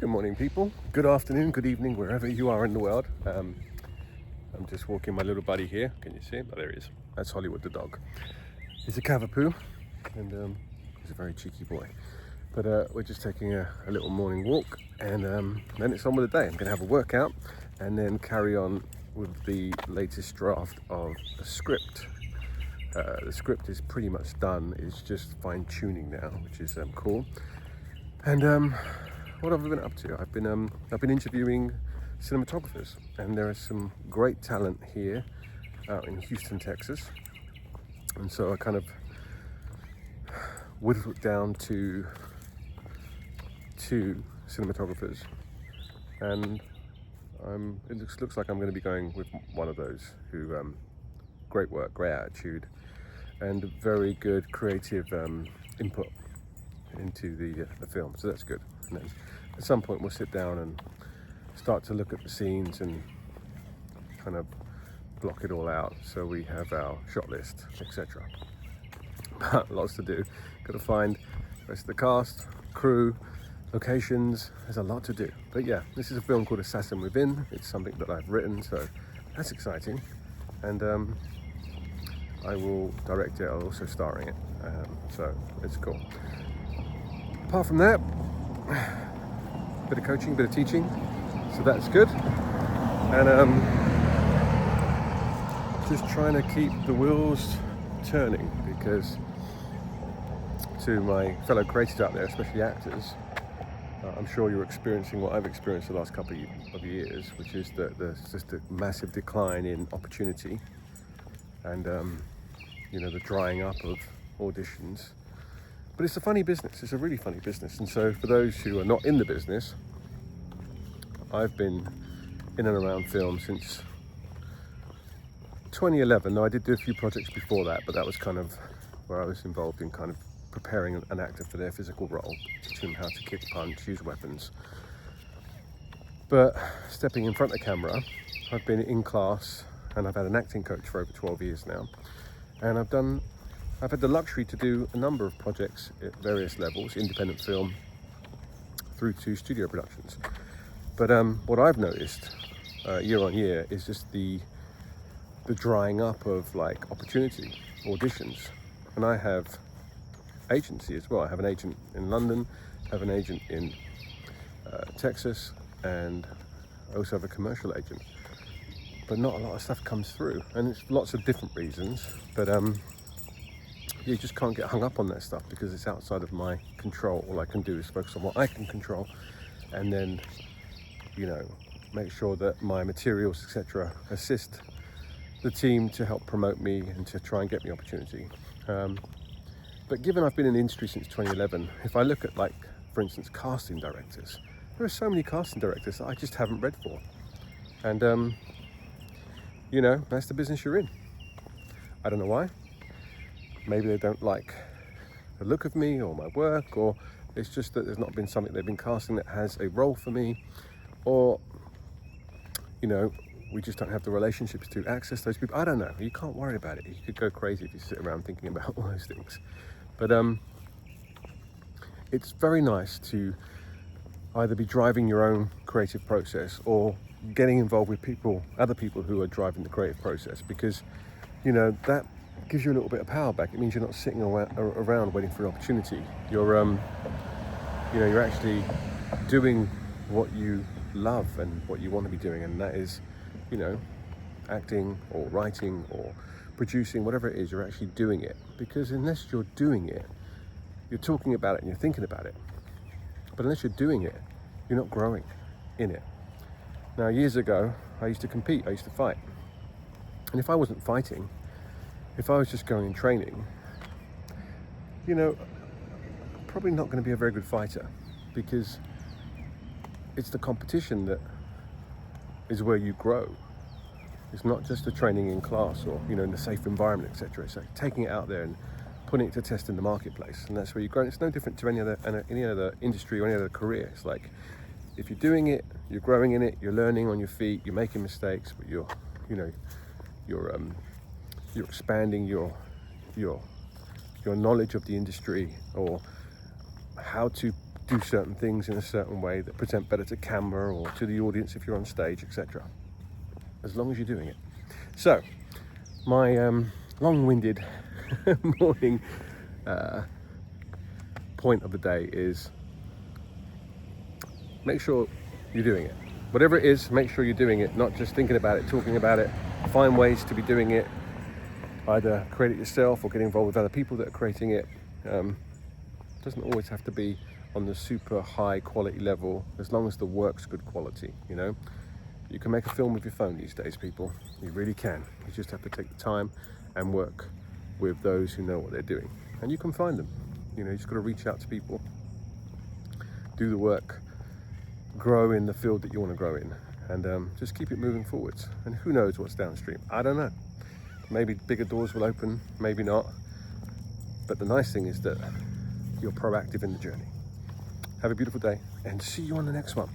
Good morning, people. Good afternoon, good evening, wherever you are in the world. I'm just walking my little buddy here. Can you see him? Oh, there he is. That's Hollywood the dog. He's a Cavapoo, and he's a very cheeky boy. But we're just taking a little morning walk, and then it's on with the day. I'm going to have a workout, and then carry on with the latest draft of a script. The script is pretty much done. It's just fine-tuning now, which is cool. And what have I been up to? I've been interviewing cinematographers, and there is some great talent here out in Houston, Texas. And so I kind of whittled it down to 2 cinematographers, and it looks like I'm going to be going with one of those who great work, great attitude, and very good creative input into the film. So that's good. And then at some point we'll sit down and start to look at the scenes and kind of block it all out so we have our shot list, etc. Lots to do. Got to find the rest of the cast, crew, locations. There's a lot to do. But yeah, this is a film called Assassin Within. It's something that I've written, so that's exciting. And I will direct it. I'll also starring it. So it's cool. Apart from that, bit of coaching, bit of teaching, so that's good. And just trying to keep the wheels turning, because to my fellow creators out there, especially actors, I'm sure you're experiencing what I've experienced the last couple of years, which is that there's just a massive decline in opportunity, and the drying up of auditions. But it's a funny business. It's a really funny business. And so for those who are not in the business, I've been in and around film since 2011. Now, I did do a few projects before that, but that was kind of where I was involved in kind of preparing an actor for their physical role, teaching them how to kick, punch, use weapons. But stepping in front of the camera, I've been in class, and I've had an acting coach for over 12 years now. And I've had the luxury to do a number of projects at various levels, independent film through to studio productions. But what I've noticed year on year is just the drying up of like opportunity, auditions. And I have agency as well. I have an agent in London, I have an agent in Texas, and I also have a commercial agent. But not a lot of stuff comes through, and it's lots of different reasons. But you just can't get hung up on that stuff because it's outside of my control. All I can do is focus on what I can control, and then make sure that my materials, etc., assist the team to help promote me and to try and get me opportunity. But given I've been in the industry since 2011, if I look at, like, for instance, casting directors, there are so many casting directors that I just haven't read for. And that's the business you're in. I don't know why. Maybe they don't like the look of me or my work, or it's just that there's not been something they've been casting that has a role for me, or we just don't have the relationships to access those people. I don't know. You can't worry about it. You could go crazy if you sit around thinking about all those things. But it's very nice to either be driving your own creative process or getting involved with other people who are driving the creative process, because that gives you a little bit of power back. It means you're not sitting around waiting for an opportunity. You're you're actually doing what you love and what you want to be doing, and that is acting or writing or producing, whatever it is. You're actually doing it, because unless you're doing it, you're talking about it and you're thinking about it, but unless you're doing it, you're not growing in it. Now, years ago, I used to compete, I used to fight. And if I wasn't fighting, if I was just going and training, I'm probably not going to be a very good fighter, because it's the competition that is where you grow. It's not just the training in class or, in a safe environment, etc. It's like taking it out there and putting it to test in the marketplace. And that's where you grow. It's no different to any other industry or any other career. It's like, if you're doing it, you're growing in it, you're learning on your feet, you're making mistakes, but you're expanding your knowledge of the industry, or how to do certain things in a certain way that present better to camera or to the audience if you're on stage, etc. As long as you're doing it. So, my long-winded morning point of the day is make sure you're doing it. Whatever it is, make sure you're doing it, not just thinking about it, talking about it. Find ways to be doing it. Either create it yourself or get involved with other people that are creating it. Doesn't always have to be on the super high quality level, as long as the work's good quality, you know. You can make a film with your phone these days, people. You really can. You just have to take the time and work with those who know what they're doing. And you can find them. You know, you just got to reach out to people, do the work, grow in the field that you want to grow in, and just keep it moving forwards. And who knows what's downstream? I don't know. Maybe bigger doors will open, maybe not. But the nice thing is that you're proactive in the journey. Have a beautiful day and see you on the next one.